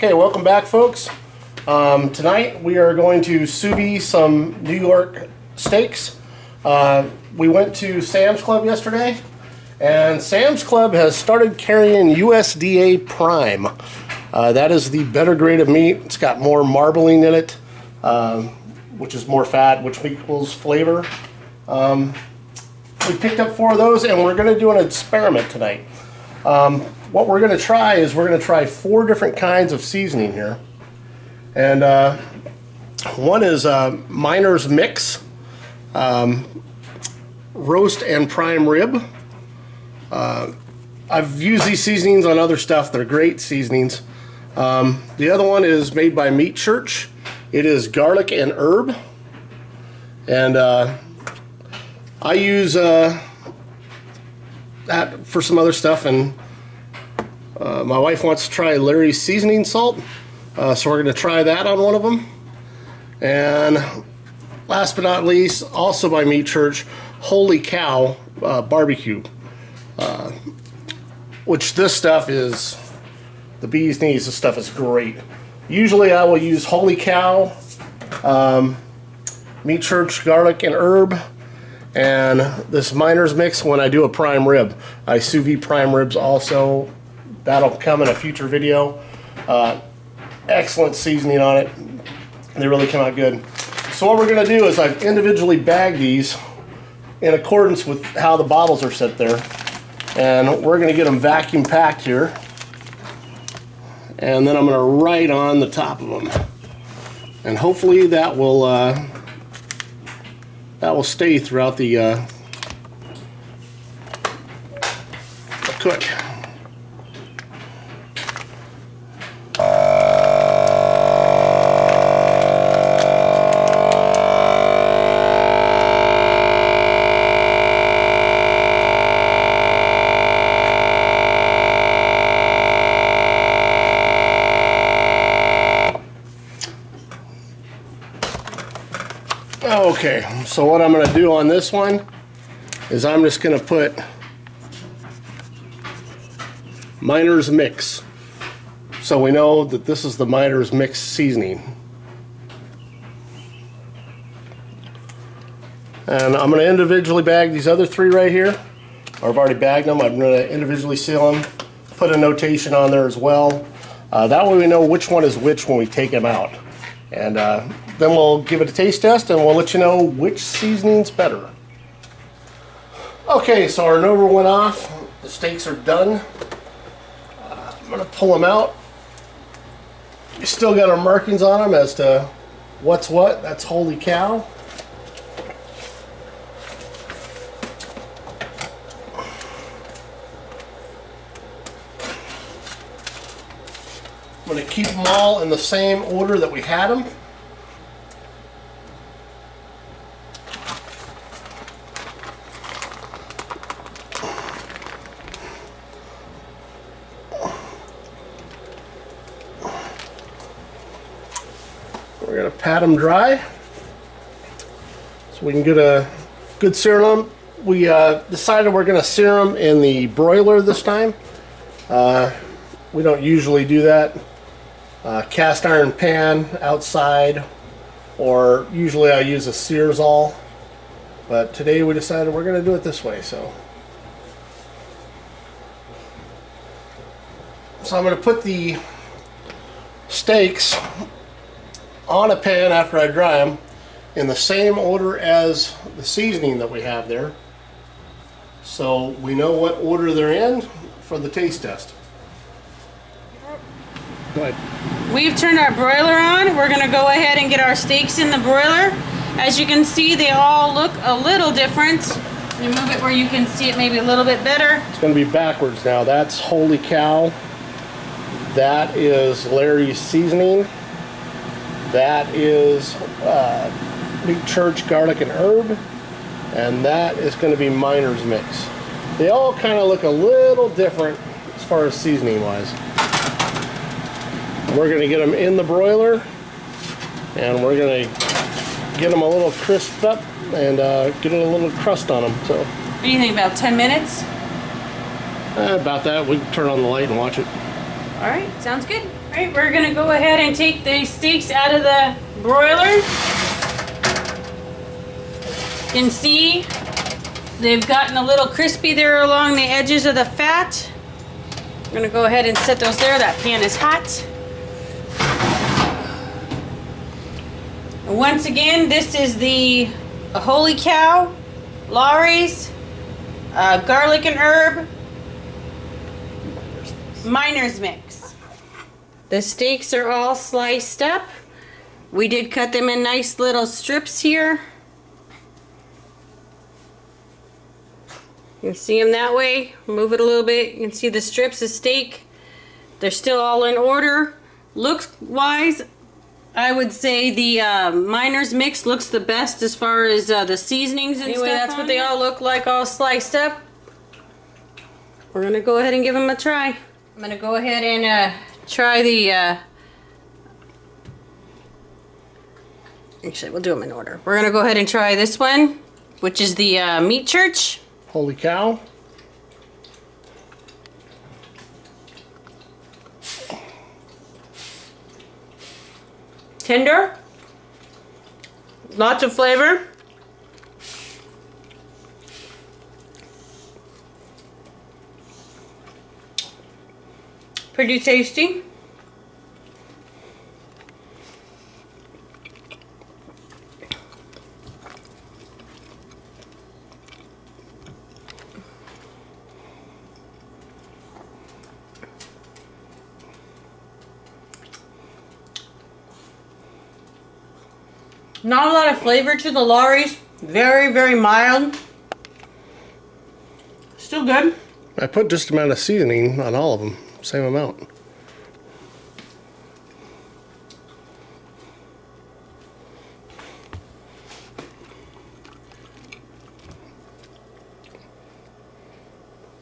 Okay, welcome back, folks. Tonight we are going to sous vide some New York steaks. We went to Sam's Club yesterday, and Sam's Club has started carrying USDA Prime. That is the better grade of meat. It's got more marbling in it, which is more fat, which equals flavor. We picked up 4 of those, and we're going to do an experiment tonight. What we're going to try is we're going to try 4 different kinds of seasoning here. And one is Miner's Mix, roast and prime rib. I've used these seasonings on other stuff. They're great seasonings. The other one is made by Meat Church. It is garlic and herb. And I use that for some other stuff, and my wife wants to try Larry's seasoning salt, so we're going to try that on one of them. And last but not least, also by Meat Church, Holy Cow barbecue, which this stuff is the bee's knees. This stuff is great. Usually I will use Holy Cow, Meat Church garlic and herb, and this Miner's Mix when I do a prime rib. I sous vide prime ribs also. That'll come in a future video. Excellent seasoning on it. They really come out good. So what we're going to do is I've individually bagged these in accordance with how the bottles are set there. And we're going to get them vacuum packed here. And then I'm going to write on the top of them. And hopefully that will stay throughout the cook. Okay, so what I'm going to do on this one is I'm just going to put Miner's Mix, so we know that this is the Miner's Mix seasoning. And I'm going to individually bag these other 3 right here. I've already bagged them. I'm going to individually seal them, put a notation on there as well. That way we know which one is which when we take them out. And then we'll give it a taste test, and we'll let you know which seasoning's better. Okay, so our Nova went off. The steaks are done. I'm going to pull them out. We still got our markings on them as to what's what. That's Holy Cow. I'm going to keep them all in the same order that we had them. We're going to pat them dry so we can get a good sear on them. We decided we're going to sear them in the broiler this time. We don't usually do that. Cast iron pan outside, or usually I use a Searsall, but today we decided we're going to do it this way. So I'm going to put the steaks on a pan after I dry them in the same order as the seasoning that we have there, so we know what order they're in for the taste test. Go ahead. We've turned our broiler on. We're going to go ahead and get our steaks in the broiler. As you can see, they all look a little different. Let me move it where you can see it maybe a little bit better. It's going to be backwards now. That's Holy Cow. That is Larry's seasoning. That is Meat Church garlic and herb. And that is going to be Miner's Mix. They all kind of look a little different as far as seasoning wise. We're going to get them in the broiler, and we're going to get them a little crisped up and get a little crust on them. So, what do you think, about 10 minutes? About that. We can turn on the light and watch it. All right, sounds good. Alright, we're gonna go ahead and take the steaks out of the broiler. You can see they've gotten a little crispy there along the edges of the fat. I'm gonna go ahead and set those there. That pan is hot. Once again, this is the Holy Cow, Laurie's, garlic and herb, Miner's Mix. The steaks are all sliced up. We did cut them in nice little strips here. You can see them that way. Move it a little bit. You can see the strips of steak. They're still all in order. Looks-wise, I would say the Miner's Mix looks the best as far as the seasonings and stuff. That's what they all look like, all sliced up. We're gonna go ahead and give them a try. I'm gonna go ahead and try the. Actually, we'll do them in order. We're gonna go ahead and try this one, which is the Meat Church. Holy Cow. Tender. Lots of flavor. Pretty tasty. Not a lot of flavor to the Laurie's. Very, very mild. Still good. I put just amount of seasoning on all of them. Same amount.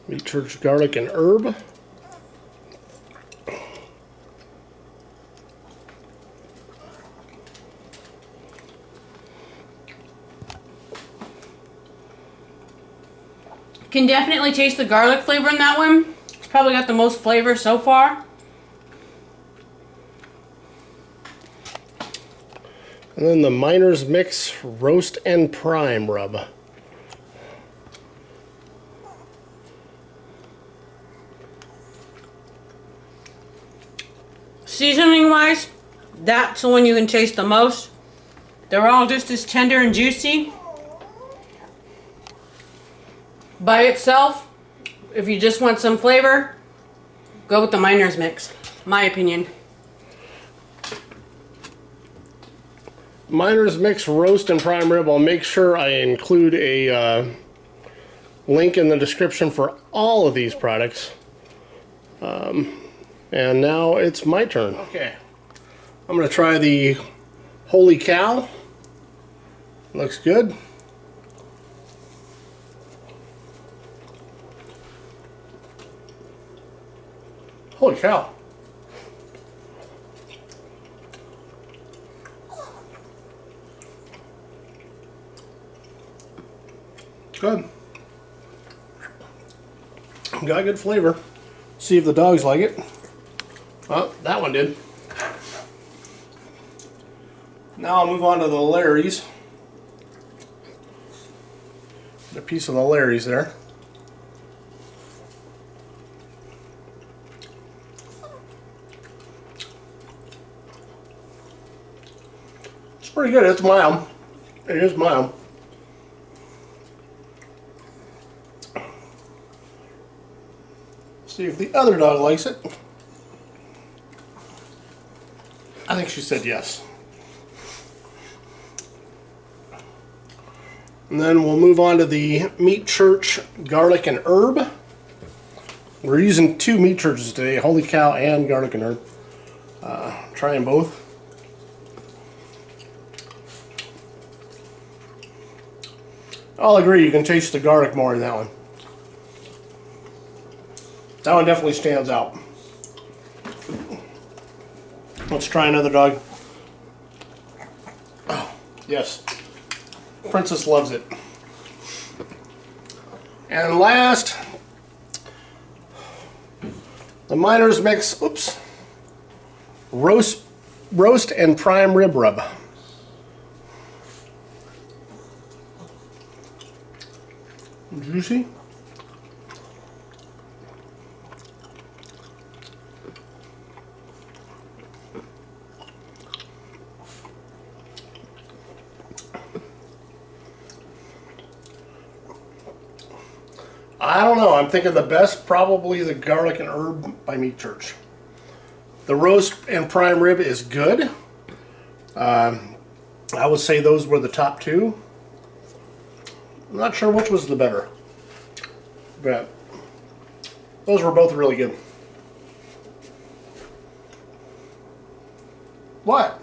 Meat Church garlic and herb. Can definitely taste the garlic flavor in that one. It's probably got the most flavor so far. And then the Miner's Mix roast and prime rub. Seasoning wise, that's the one you can taste the most. They're all just as tender and juicy. By itself, if you just want some flavor, go with the Miner's Mix, my opinion. Miner's Mix roast and prime rib. I'll make sure I include a link in the description for all of these products. And now it's my turn. Okay, I'm gonna try the Holy Cow. Looks good. Holy cow. Good. Got good flavor. See if the dogs like it. Oh, that one did. Now I'll move on to the Larry's. A piece of the Larry's there. It's pretty good. It's mild. It is mild. See if the other dog likes it. I think she said yes. And then we'll move on to the Meat Church garlic and herb. We're using two Meat Churches today, Holy Cow and garlic and herb. Trying both. I'll agree, you can taste the garlic more in that one. That one definitely stands out. Let's try another dog. Oh, yes. Princess loves it. And last, the Miner's Mix. Oops. roast and prime rib rub. Juicy. I don't know. I'm thinking the best, probably the garlic and herb by Meat Church. The roast and prime rib is good. I would say those were the top two. I'm not sure which was the better, but those were both really good. What?